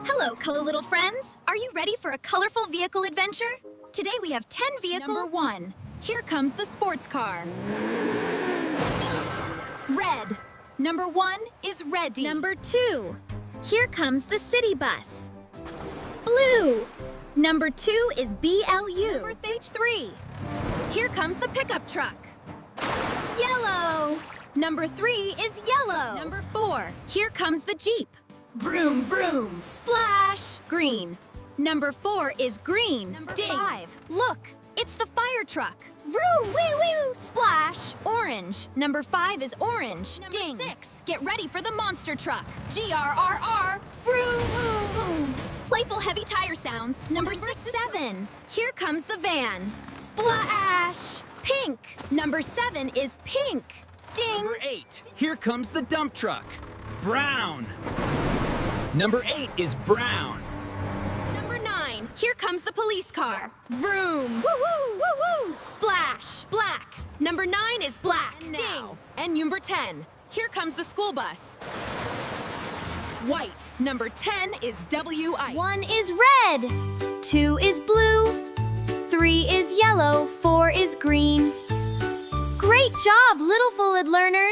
Hello, color little friends. Are you ready for a colorful vehicle adventure? Today we have 10 vehicles. Number 1. Here comes the sports car. Red. Number 1 is ready. Number 2. Here comes the city bus. Blue. Number 2 is BLU. Number 3. Here comes the pickup truck. Yellow. Number 3 is yellow. Number 4. Here comes the Jeep. Vroom, vroom. Splash. Green. Number 4 is green. Number Ding. 5. Look, it's the fire truck. Vroom, wee, wee, splash. Orange. Number 5 is orange. Number Ding. 6. Get ready for the monster truck. GRRR. Vroom, vroom, vroom. Playful heavy tire sounds. Number 7. Here comes the van. Splash. Pink. Number 7 is pink. Ding. Number 8. Here comes the dump truck. Brown. Number 8 is brown. Number 9. Here comes the police car. Vroom. Woo woo woo woo. Splash. Black. Number 9 is black. And Ding. now. And number 10. Here comes the school bus. White. Number 10 is WI. 1 is red, 2 is blue, 3 is yellow, 4 is green. Great job, little Fulled learners!